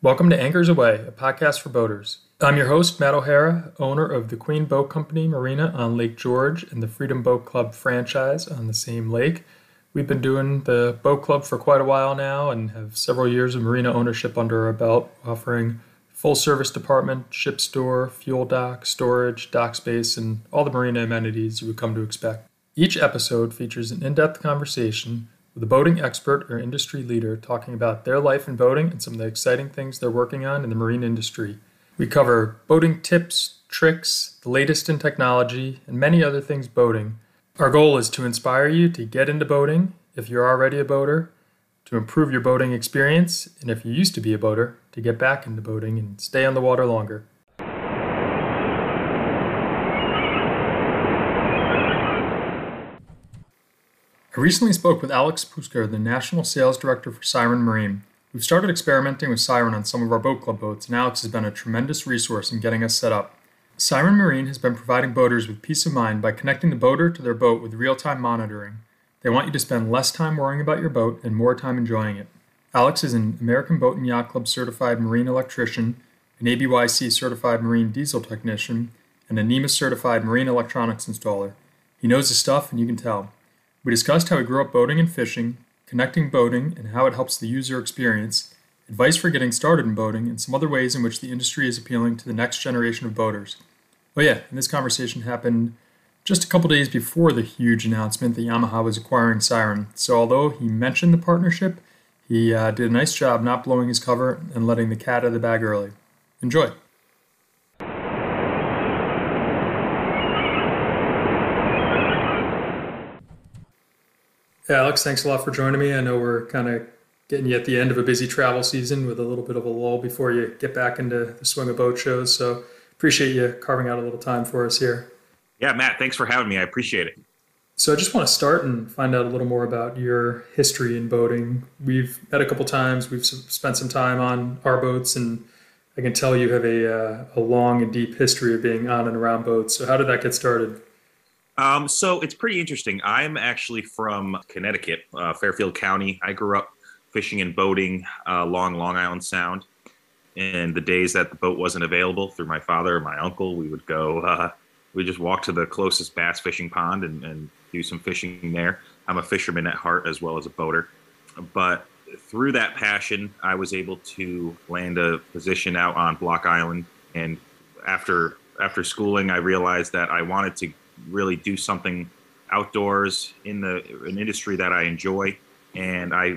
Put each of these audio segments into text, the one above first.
Welcome to Anchors Away, a podcast for boaters. I'm your host, Matt O'Hara, owner of the Queen Boat Company Marina on Lake George and the Freedom Boat Club franchise on the same lake. We've been doing the boat club for quite a while now and have several years of marina ownership under our belt, offering full service department, ship store, fuel dock, storage, dock space, and all the marina amenities you would come to expect. Each episode features an in-depth conversation with a boating expert or industry leader talking about their life in boating and some of the exciting things they're working on in the marine industry. We cover boating tips, tricks, the latest in technology, and many other things boating. Our goal is to inspire you to get into boating if you're already a boater, to improve your boating experience, and if you used to be a boater, to get back into boating and stay on the water longer. I recently spoke with Alex Pusker, the National Sales Director for Siren Marine. We've started experimenting with Siren on some of our boat club boats, and Alex has been a tremendous resource in getting us set up. Siren Marine has been providing boaters with peace of mind by connecting the boater to their boat with real-time monitoring. They want you to spend less time worrying about your boat and more time enjoying it. Alex is an American Boat and Yacht Club certified marine electrician, an ABYC certified marine diesel technician, and a NEMA certified marine electronics installer. He knows his stuff, and you can tell. We discussed how he grew up boating and fishing, connecting boating and how it helps the user experience, advice for getting started in boating, and some other ways in which the industry is appealing to the next generation of boaters. Oh yeah, and this conversation happened just a couple days before the huge announcement that Yamaha was acquiring Siren. So although he mentioned the partnership, he did a nice job not blowing his cover and letting the cat out of the bag early. Enjoy. Yeah, Alex, thanks a lot for joining me. I know we're kind of getting you at the end of a busy travel season with a little bit of a lull before you get back into the swing of boat shows. So appreciate you carving out a little time for us here. Yeah, Matt, thanks for having me. I appreciate it. So I just want to start and find out a little more about your history in boating. We've met a couple times. We've spent some time on our boats, and I can tell you have a long and deep history of being on and around boats. So how did that get started? So it's pretty interesting. I'm actually from Connecticut, Fairfield County. I grew up fishing and boating along Long Island Sound. In the days that the boat wasn't available, through my father or my uncle, we would go, we just walk to the closest bass fishing pond and do some fishing there. I'm a fisherman at heart as well as a boater. But through that passion, I was able to land a position out on Block Island. And after schooling, I realized that I wanted to really do something outdoors in an industry that I enjoy, and I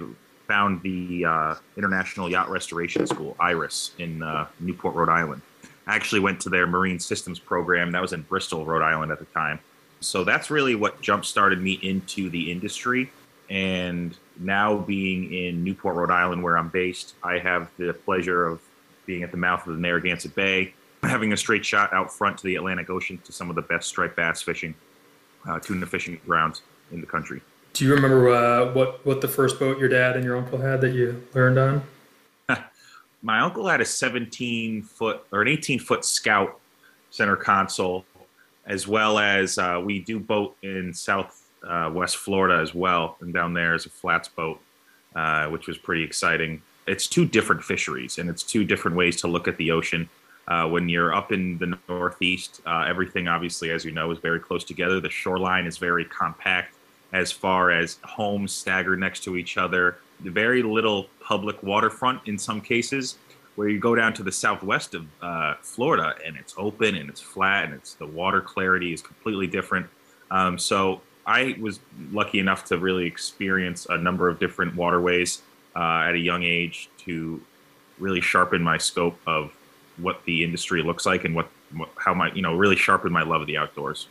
found the International Yacht Restoration School, IRIS, in Newport, Rhode Island. I actually went to their marine systems program. That was in Bristol, Rhode Island at the time. So that's really what jump-started me into the industry. And now being in Newport, Rhode Island, where I'm based, I have the pleasure of being at the mouth of the Narragansett Bay, having a straight shot out front to the Atlantic Ocean to some of the best striped bass fishing, tuna fishing grounds in the country. Do you remember what the first boat your dad and your uncle had that you learned on? My uncle had a 17-foot or an 18-foot Scout center console, as well as we do boat in West Florida as well, and down there is a flats boat, which was pretty exciting. It's two different fisheries, and it's two different ways to look at the ocean. When you're up in the Northeast, everything, obviously, as you know, is very close together. The shoreline is very compact as far as homes staggered next to each other. Very little public waterfront in some cases, where you go down to the southwest of Florida, and it's open and it's flat, and the water clarity is completely different. So I was lucky enough to really experience a number of different waterways at a young age to really sharpen my scope of what the industry looks like and really sharpen my love of the outdoors.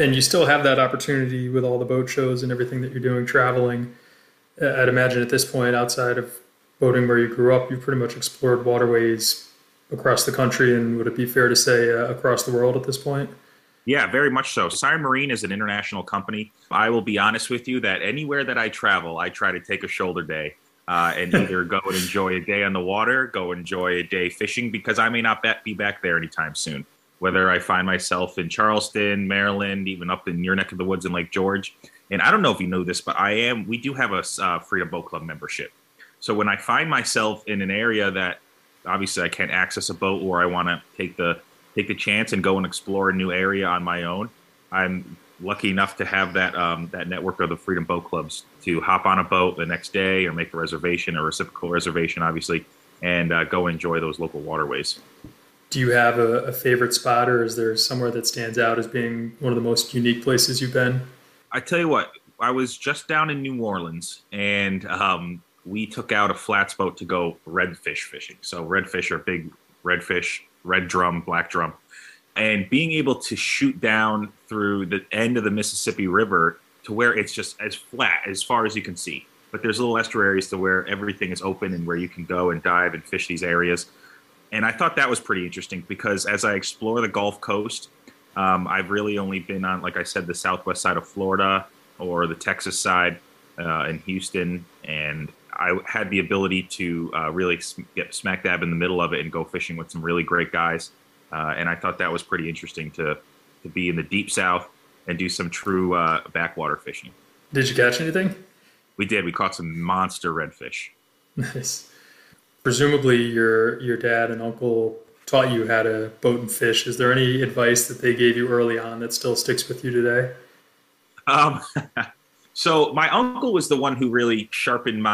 And you still have that opportunity with all the boat shows and everything that you're doing traveling. I'd imagine at this point, outside of boating where you grew up, you've pretty much explored waterways across the country, and would it be fair to say across the world at this point? Yeah, very much so. Siren Marine is an international company. I will be honest with you that anywhere that I travel, I try to take a shoulder day. And either go and enjoy a day on the water, go enjoy a day fishing, because I may not be back there anytime soon. Whether I find myself in Charleston, Maryland, even up in your neck of the woods in Lake George. And I don't know if you know this, but we do have a Freedom Boat Club membership. So when I find myself in an area that obviously I can't access a boat, or I want to take the chance and go and explore a new area on my own, I'm lucky enough to have that network of the Freedom Boat Clubs to hop on a boat the next day or make a reservation, a reciprocal reservation, obviously, and go enjoy those local waterways. Do you have a favorite spot, or is there somewhere that stands out as being one of the most unique places you've been? I tell you what, I was just down in New Orleans, and we took out a flats boat to go redfish fishing. So redfish are big redfish, red drum, black drum, and being able to shoot down through the end of the Mississippi River to where it's just as flat as far as you can see. But there's little estuaries to where everything is open and where you can go and dive and fish these areas. And I thought that was pretty interesting because as I explore the Gulf Coast, I've really only been on, like I said, the southwest side of Florida or the Texas side in Houston. And I had the ability to really get smack dab in the middle of it and go fishing with some really great guys. And I thought that was pretty interesting to be in the deep south and do some true backwater fishing. Did you catch anything? We did. We caught some monster redfish. Nice. Presumably your dad and uncle taught you how to boat and fish. Is there any advice that they gave you early on that still sticks with you today? Um, so my uncle was the one who really sharpened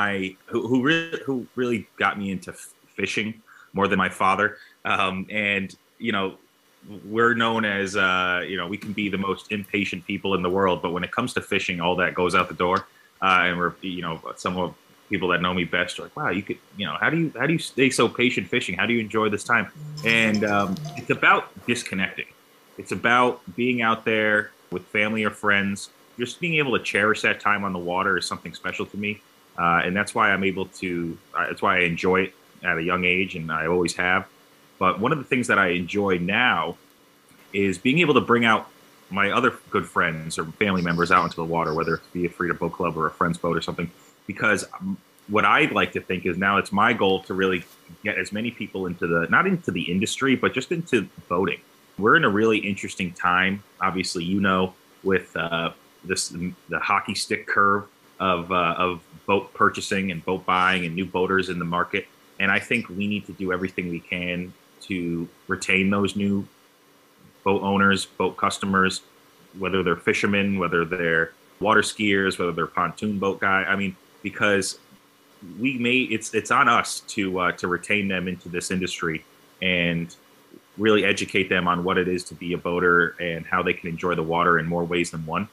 who really got me into fishing more than my father. And we're known as we can be the most impatient people in the world, but when it comes to fishing, all that goes out the door. And we're some of people that know me best are like, wow, you could, how do you stay so patient fishing? How do you enjoy this time? And it's about disconnecting. It's about being out there with family or friends. Just being able to cherish that time on the water is something special to me. And that's why that's why I enjoy it at a young age, and I always have. But one of the things that I enjoy now is being able to bring out my other good friends or family members out into the water, whether it be a Freedom Boat Club or a friend's boat or something, because what I'd like to think is now it's my goal to really get as many people not into the industry, but just into boating. We're in a really interesting time, obviously, with the hockey stick curve of boat purchasing and boat buying and new boaters in the market. And I think we need to do everything we can to retain those new boat owners, boat customers, whether they're fishermen, whether they're water skiers, whether they're pontoon boat guy. I mean, because it's on us to retain them into this industry and really educate them on what it is to be a boater and how they can enjoy the water in more ways than one.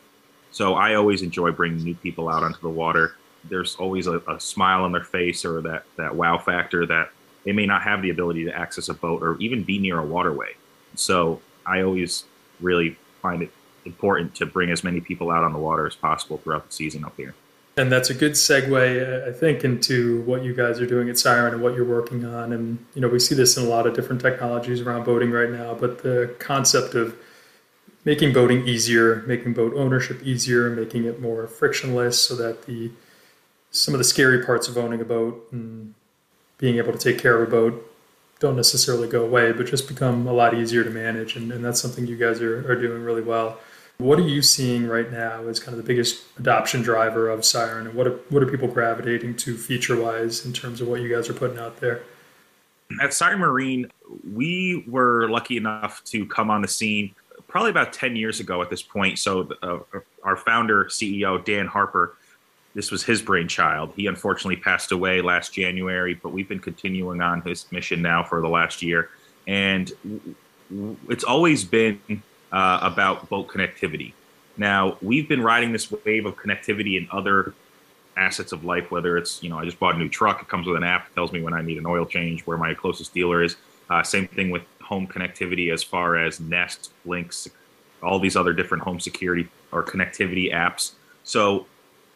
So I always enjoy bringing new people out onto the water. There's always a smile on their face or that wow factor that they may not have the ability to access a boat or even be near a waterway. So I always really find it important to bring as many people out on the water as possible throughout the season up here. And that's a good segue, I think, into what you guys are doing at Siren and what you're working on. And, we see this in a lot of different technologies around boating right now, but the concept of making boating easier, making boat ownership easier, making it more frictionless so that some of the scary parts of owning a boat and being able to take care of a boat don't necessarily go away, but just become a lot easier to manage. And that's something you guys are doing really well. What are you seeing right now as kind of the biggest adoption driver of Siren, and what are people gravitating to feature-wise in terms of what you guys are putting out there? At Siren Marine, we were lucky enough to come on the scene probably about 10 years ago at this point. So our founder, CEO, Dan Harper, this was his brainchild. He unfortunately passed away last January, but we've been continuing on his mission now for the last year. And it's always been about boat connectivity. Now, we've been riding this wave of connectivity in other assets of life, whether it's, I just bought a new truck. It comes with an app. It tells me when I need an oil change, where my closest dealer is. Same thing with home connectivity as far as Nest, Lynx, all these other different home security or connectivity apps. So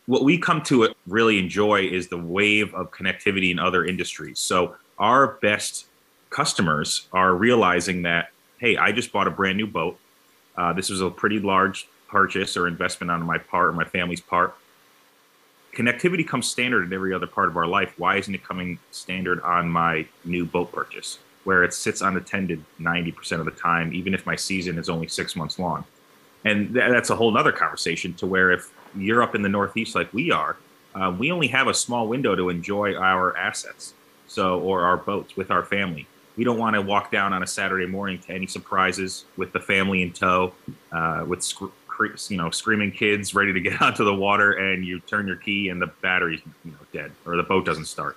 what we come to really enjoy is the wave of connectivity in other industries. So our best customers are realizing that, hey, I just bought a brand new boat. This was a pretty large purchase or investment on my part or my family's part. Connectivity comes standard in every other part of our life. Why isn't it coming standard on my new boat purchase, where it sits unattended 90% of the time, even if my season is only 6 months long? And that's a whole nother conversation, to where if you're up in the Northeast like we are, we only have a small window to enjoy our assets. or our boats with our family. We don't want to walk down on a Saturday morning to any surprises with the family in tow, with screaming kids ready to get onto the water, and you turn your key and the battery's dead, or the boat doesn't start,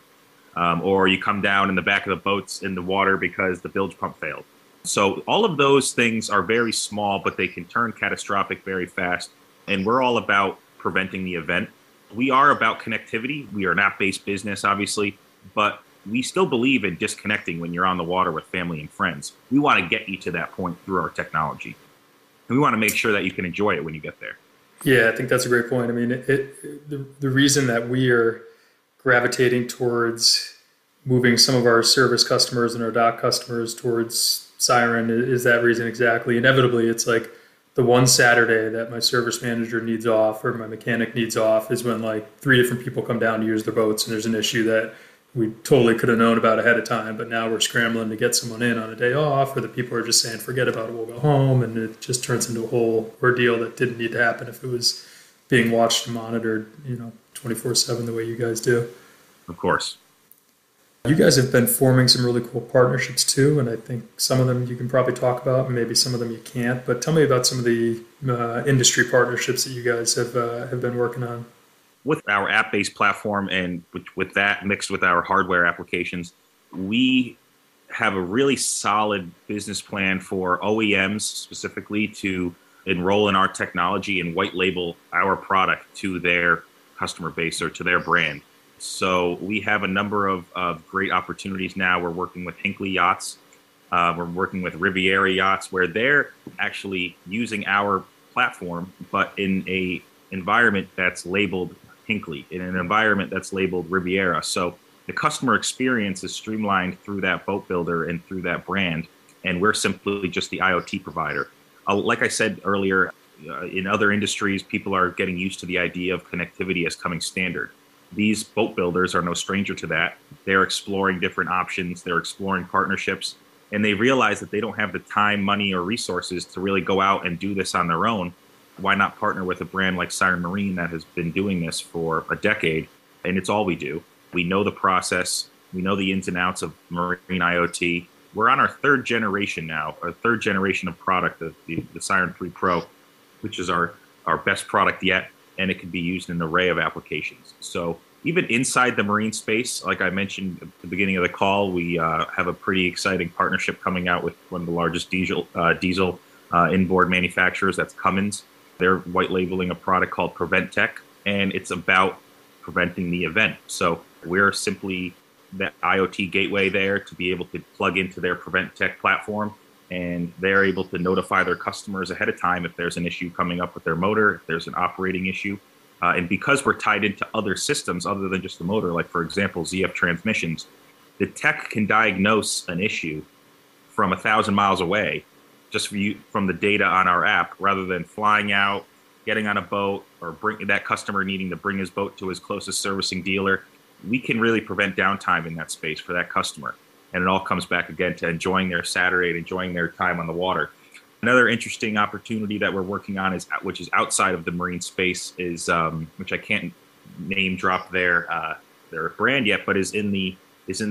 or you come down in the back of the boats in the water because the bilge pump failed. So all of those things are very small, but they can turn catastrophic very fast. And we're all about preventing the event. We are about connectivity. We are an app-based business, obviously, but we still believe in disconnecting when you're on the water with family and friends. We want to get you to that point through our technology. And we want to make sure that you can enjoy it when you get there. Yeah, I think that's a great point. I mean, the reason that we are gravitating towards moving some of our service customers and our dock customers towards Siren is that reason exactly. Inevitably, it's like the one Saturday that my service manager needs off or my mechanic needs off is when like 3 different people come down to use their boats, and there's an issue that we totally could have known about ahead of time, but now we're scrambling to get someone in on a day off, or the people are just saying, forget about it, we'll go home, and it just turns into a whole ordeal that didn't need to happen if it was being watched and monitored, 24/7 the way you guys do. Of course. You guys have been forming some really cool partnerships too, and I think some of them you can probably talk about, and maybe some of them you can't, but tell me about some of the industry partnerships that you guys have been working on. With our app-based platform and with that mixed with our hardware applications, we have a really solid business plan for OEMs specifically to enroll in our technology and white label our product to their customer base or to their brand. So we have a number of great opportunities now. We're working with Hinckley Yachts. We're working with Riviera Yachts, where they're actually using our platform, but in a environment that's labeled Hinckley, in an environment that's labeled Riviera. So the customer experience is streamlined through that boat builder and through that brand, and we're simply just the IoT provider. Like I said earlier, in other industries, people are getting used to the idea of connectivity as coming standard. These boat builders are no stranger to that. They're exploring different options, they're exploring partnerships, and they realize that they don't have the time, money, or resources to really go out and do this on their own. Why not partner with a brand like Siren Marine that has been doing this for a decade, and it's all we do. We know the process. We know the ins and outs of marine IoT. We're on our 3rd generation now, our 3rd generation of product, the Siren 3 Pro, which is our best product yet, and it can be used in an array of applications. So even inside the marine space, like I mentioned at the beginning of the call, we have a pretty exciting partnership coming out with one of the largest diesel inboard manufacturers, that's Cummins. They're white labeling a product called Prevent Tech, and it's about preventing the event. So we're simply the IoT gateway there to be able to plug into their Prevent Tech platform, and they're able to notify their customers ahead of time if there's an issue coming up with their motor, if there's an operating issue. And because we're tied into other systems other than just the motor, like for example, ZF transmissions, the tech can diagnose an issue from 1,000 miles away just from the data on our app, rather than flying out, getting on a boat, or that customer needing to bring his boat to his closest servicing dealer. We can really prevent downtime in that space for that customer. And it all comes back again to enjoying their Saturday and enjoying their time on the water. Another interesting opportunity that we're working on, which is outside of the marine space, is which I can't name drop their brand yet, but is in the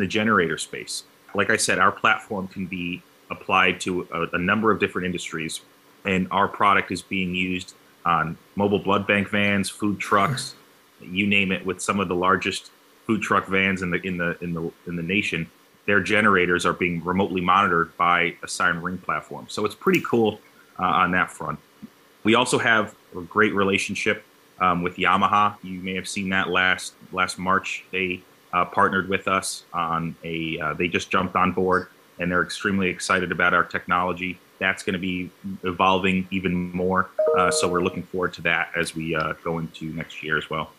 generator space. Like I said, our platform can be applied to a number of different industries, and our product is being used on mobile blood bank vans, food trucks, you name it, with some of the largest food truck vans in the nation. Their generators are being remotely monitored by a Siren Marine platform. So it's pretty cool on that front. We also have a great relationship with Yamaha. You may have seen that last March. They partnered with us on they just jumped on board, and they're extremely excited about our technology. That's going to be evolving even more. So we're looking forward to that as we go into next year as well.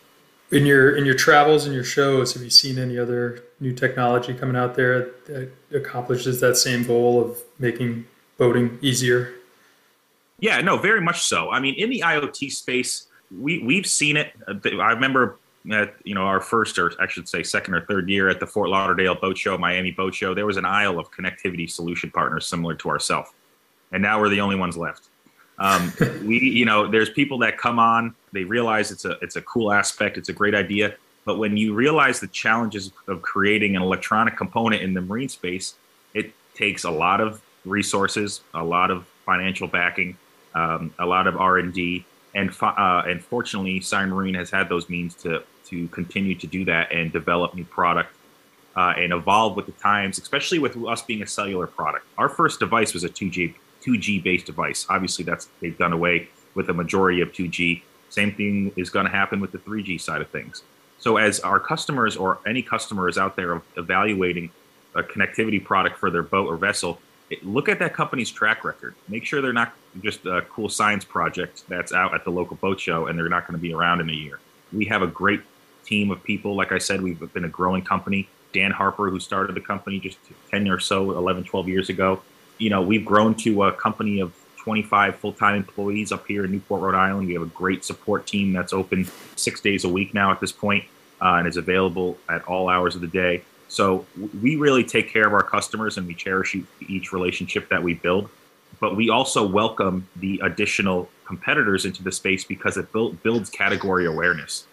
In your travels and your shows, have you seen any other new technology coming out there that accomplishes that same goal of making boating easier? Yeah, no, very much so. I mean, in the IoT space, we've seen it. I remember at our first, or I should say second or third year at the Fort Lauderdale Boat Show, Miami Boat Show, there was an aisle of connectivity solution partners similar to ourselves, and now we're the only ones left. There's people that come on, they realize it's a cool aspect, it's a great idea, But when you realize the challenges of creating an electronic component in the marine space, it takes a lot of resources, a lot of financial backing, a lot of R&D, and fortunately, Siren Marine has had those means to continue to do that and develop new product and evolve with the times, especially with us being a cellular product. Our first device was a 2G based device. Obviously, they've done away with the majority of 2G. Same thing is going to happen with the 3G side of things. So as our customers or any customer is out there evaluating a connectivity product for their boat or vessel, look at that company's track record. Make sure they're not just a cool science project that's out at the local boat show and they're not going to be around in a year. We have a great team of people. Like I said, we've been a growing company. Dan Harper, who started the company just 10 or so, 11, 12 years ago. We've grown to a company of 25 full-time employees up here in Newport, Rhode Island. We have a great support team that's open 6 days a week now at this point, and is available at all hours of the day. So we really take care of our customers and we cherish each relationship that we build. But we also welcome the additional competitors into the space because it builds category awareness.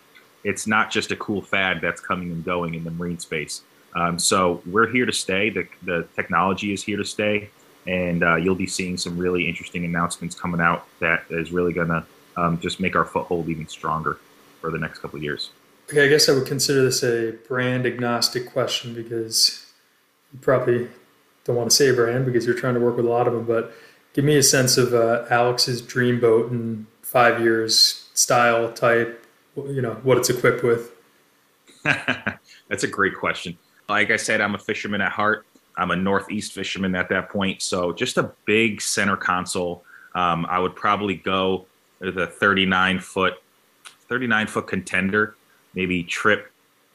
It's not just a cool fad that's coming and going in the marine space. So we're here to stay. The technology is here to stay. And you'll be seeing some really interesting announcements coming out that is really going to just make our foothold even stronger for the next couple of years. Okay, I guess I would consider this a brand agnostic question because you probably don't want to say brand because you're trying to work with a lot of them, but give me a sense of Alex's dream boat in 5 years, style, type, what it's equipped with. That's a great question. Like I said, I'm a fisherman at heart. I'm a Northeast fisherman at that point. So just a big center console. I would probably go with a 39-foot contender, maybe trip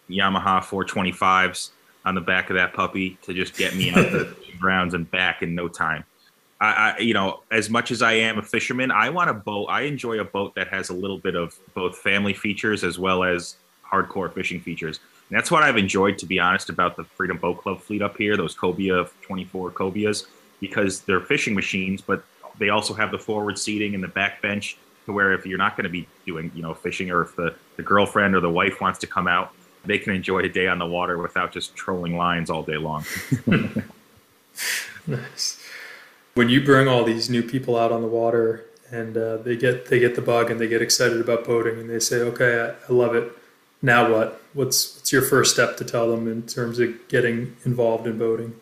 Yamaha 425s on the back of that puppy to just get me out the grounds and back in no time. As much as I am a fisherman, I want a boat. I enjoy a boat that has a little bit of both family features as well as hardcore fishing features. And that's what I've enjoyed, to be honest, about the Freedom Boat Club fleet up here, those Cobia 24 Cobias, because they're fishing machines, but they also have the forward seating and the back bench to where if you're not going to be doing, fishing, or if the girlfriend or the wife wants to come out, they can enjoy a day on the water without just trolling lines all day long. Nice. When you bring all these new people out on the water and they get the bug and they get excited about boating and they say, okay, I love it. Now what? What's your first step to tell them in terms of getting involved in boating?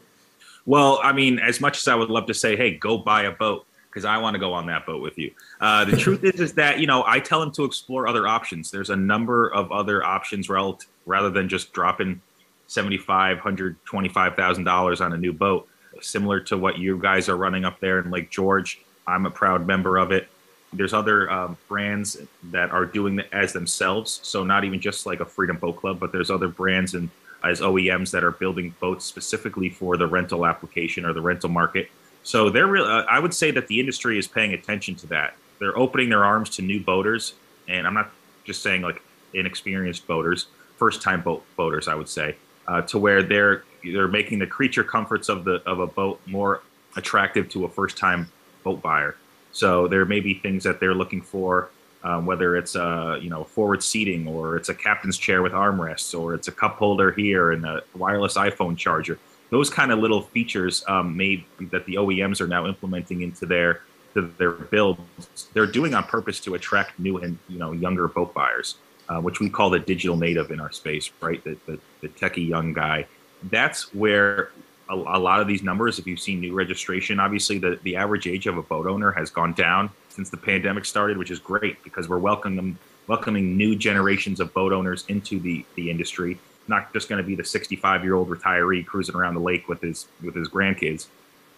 Well, I mean, as much as I would love to say, hey, go buy a boat, because I want to go on that boat with you. The truth is that, I tell them to explore other options. There's a number of other options rather than just dropping $7,500, $25,000 on a new boat, similar to what you guys are running up there in Lake George. I'm a proud member of it. There's other brands that are doing it as themselves. So not even just like a Freedom Boat Club, but there's other brands and as OEMs that are building boats specifically for the rental application or the rental market. So I would say that the industry is paying attention to that. They're opening their arms to new boaters. And I'm not just saying like inexperienced boaters, first-time boaters, I would say, to where they're making the creature comforts of a boat more attractive to a first-time boat buyer. So there may be things that they're looking for, whether it's forward seating, or it's a captain's chair with armrests, or it's a cup holder here and a wireless iPhone charger. Those kind of little features that the OEMs are now implementing into their builds. They're doing on purpose to attract new and younger boat buyers, which we call the digital native in our space, right? The techie young guy. That's where a lot of these numbers, if you've seen new registration, obviously the average age of a boat owner has gone down since the pandemic started, which is great because we're welcoming new generations of boat owners into the industry. Not just going to be the 65-year-old retiree cruising around the lake with his grandkids.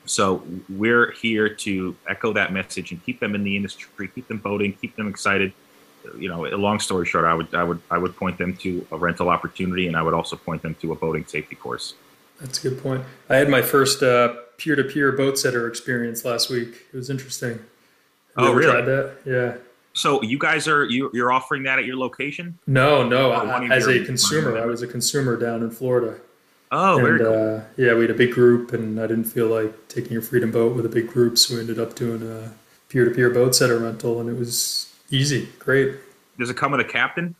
So we're here to echo that message and keep them in the industry, keep them boating, keep them excited. A long story short, I would point them to a rental opportunity, and I would also point them to a boating safety course. That's a good point. I had my first peer-to-peer boat setter experience last week. It was interesting. Have you ever tried that? Yeah. So you guys you're offering that at your location? No. As a consumer, I was a consumer down in Florida. Oh, very cool. Yeah, we had a big group, and I didn't feel like taking a Freedom boat with a big group, so we ended up doing a peer-to-peer boat setter rental, and it was easy, great. Does it come with a captain?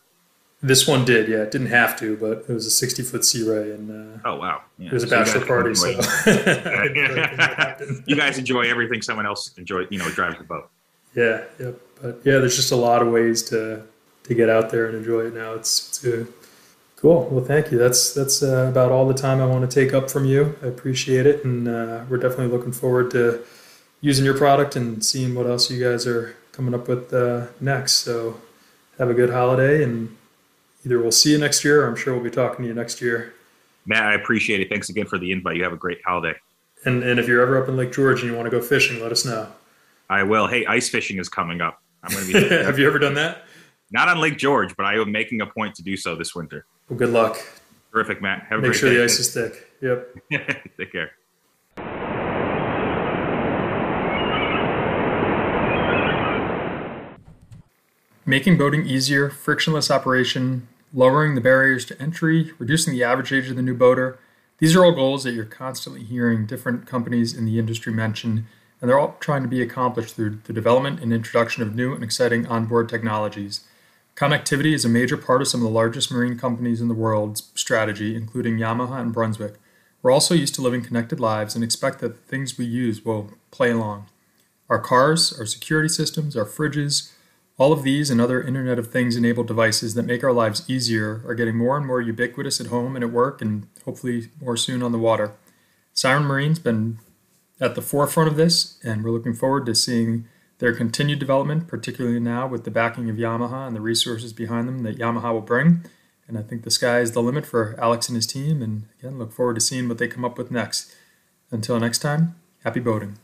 This one did, yeah. It didn't have to, but it was a 60-foot Sea Ray, and Oh wow, yeah. it was a So you bachelor guys party, enjoy so I didn't really think that happened. you guys enjoy everything someone else enjoy, drives the boat. Yeah, yep. But yeah, there's just a lot of ways to get out there and enjoy it now. It's cool. Well, thank you. That's about all the time I want to take up from you. I appreciate it, and we're definitely looking forward to using your product and seeing what else you guys are coming up with next. So have a good holiday, and either we'll see you next year, or I'm sure we'll be talking to you next year. Matt, I appreciate it. Thanks again for the invite. You have a great holiday. And if you're ever up in Lake George and you want to go fishing, let us know. I will. Hey, ice fishing is coming up. I'm going to be Have you ever done that? not on Lake George, but I am making a point to do so this winter. Well, good luck. Terrific, Matt. Have a Make great sure day. the ice is thick. Yep. Take care. Making boating easier, frictionless operation, lowering the barriers to entry, reducing the average age of the new boater. These are all goals that you're constantly hearing different companies in the industry mention, and they're all trying to be accomplished through the development and introduction of new and exciting onboard technologies. Connectivity is a major part of some of the largest marine companies in the world's strategy, including Yamaha and Brunswick. We're also used to living connected lives and expect that the things we use will play along. Our cars, our security systems, our fridges, all of these and other Internet of Things enabled devices that make our lives easier are getting more and more ubiquitous at home and at work, and hopefully more soon on the water. Siren Marine's been at the forefront of this, and we're looking forward to seeing their continued development, particularly now with the backing of Yamaha and the resources behind them that Yamaha will bring. And I think the sky is the limit for Alex and his team, and again, look forward to seeing what they come up with next. Until next time, happy boating.